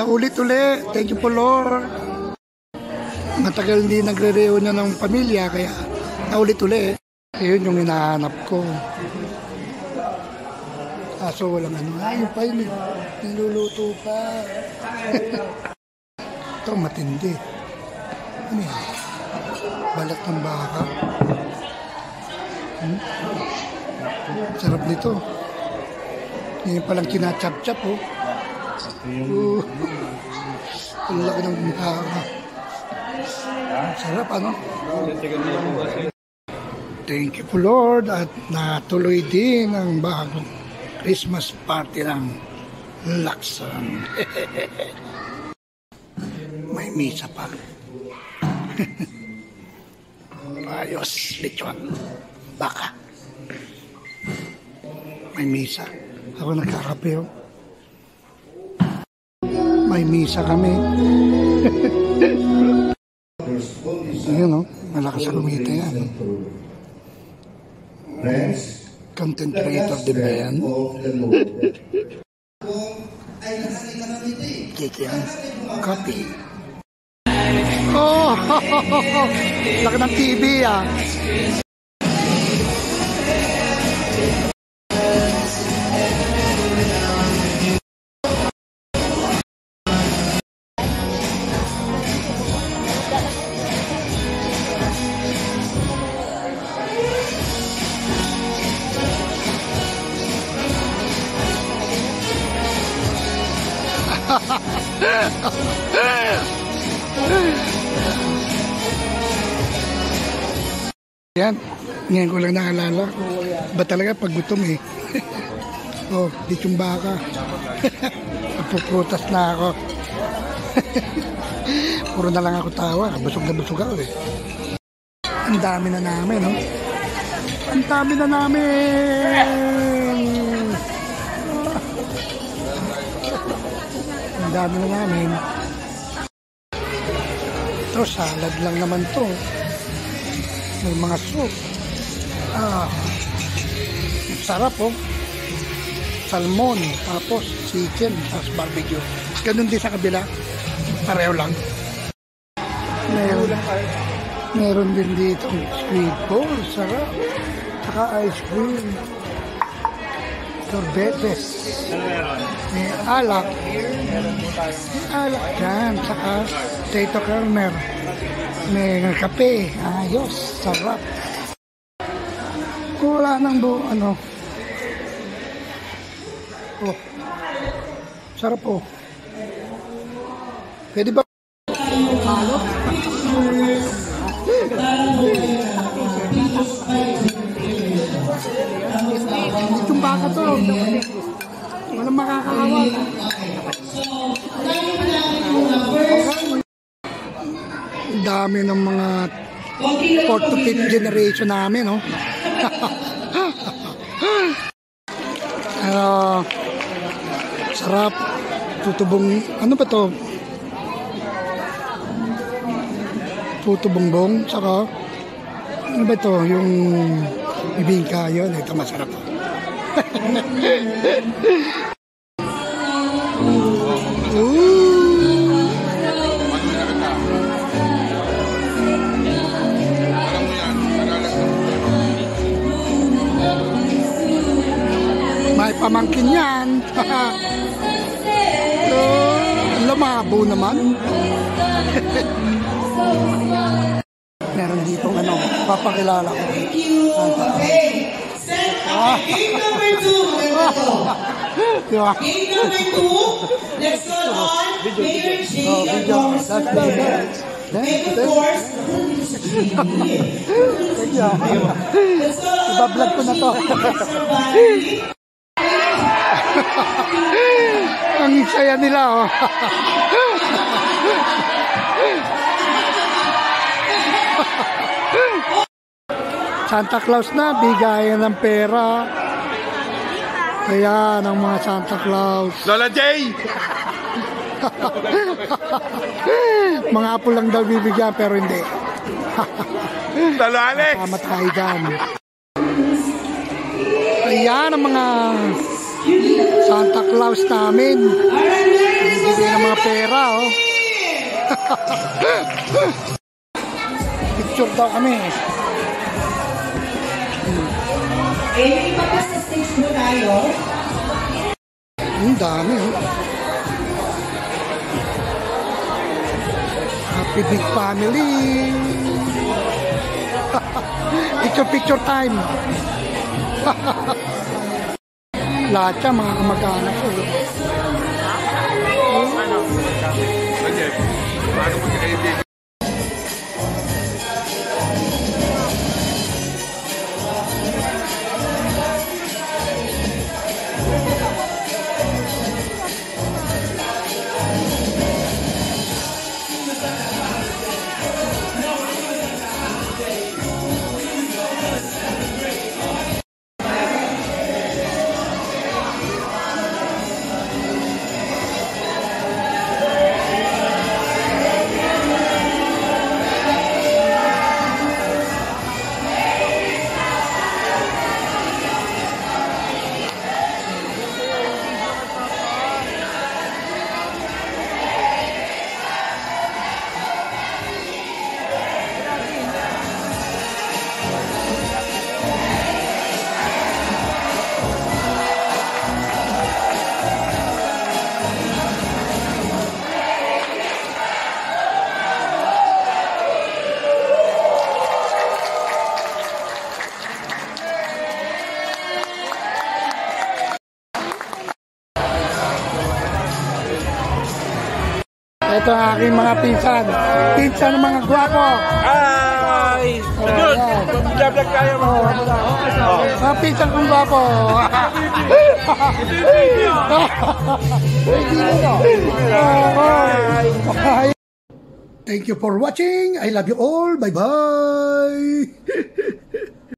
Ulit-ulit. Thank you po, Lord. Matagal hindi nagre-reunion ng pamilya, kaya naulit-ulit. Yun yung hinahanap ko. Kaso walang ano. Ay, yung pa yun. Niluluto pa. Ito, matindi. Ano yan? Balat ng baka. Sarap nito. Ngayon palang kinachap-chap, oh. Ang laki ng baka. Sarap, ano? Thank you po, Lord. At natuloy din ang bagong Christmas party ng Lacson. May misa pa. Ayos, lechon. Baka. May misa. Ako nagkakape, oh. May misa kami. Ayun, oh. Malakas kumita yan. Content creator din ba yan? Kiki yan. Copy. Oh! Laki ng TV, ah. Yan, ngayon ko lang naalala. Ba talaga pag gutom eh. Oh, ditong baka. Puprutas na ako. Puro na lang ako tawa. Busog na busog ako eh. Ang dami na namin, no? Ang dami na namin! Ang dami na namin. Ito, salad lang naman to. May mga soup. Sarap, oh. Salmon, tapos chicken, tapos barbecue. Ganun din sa kabila. Pareho lang. Meron din dito sweet bowl. Sarap. Saka ice cream. Sorbetes. May alak. May alak dyan. Saka potato kernel. May kape. Ayos. Sarap. Kung wala nang ano. Oh. Sarap, oh. Pwede ba? Halo? Itong baka to. Walang makakawal. Dami ng mga 4th to 5th generation namin, no? Sarap. Tutubong, ano ba to? Puto bongbong, saka ano ba ito? Yung bibingka, yun. Ito masarap. May pamangkin yan. Lamabo naman. Meron dito ano, papakilala ko. Game number 2. Game number 2. Let's go on. Mayor J. And of course, ibablog ko na to. Ang saya nila, oh. Santa Claus na, bigayan ng pera. Kaya ng mga Santa Claus. Lola J! Mga apo lang daw bibigyan, pero hindi. Lolo Alex! Tama tayo dyan. Ayan ang mga Santa Claus namin. Bibigay ng mga pera, oh. Picture daw kami. Ipapas sa stage mo tayo. Ang dami, oh. Happy big family. Picture time. Lahat siya, mga kamag-anak ko. Ito ang aking mga pinsan. Pinsan ng mga gwapo. Ay! Ayun! Vlog tayo mga Mga pinsan kong gwapo. Thank you for watching. I love you all. Bye-bye.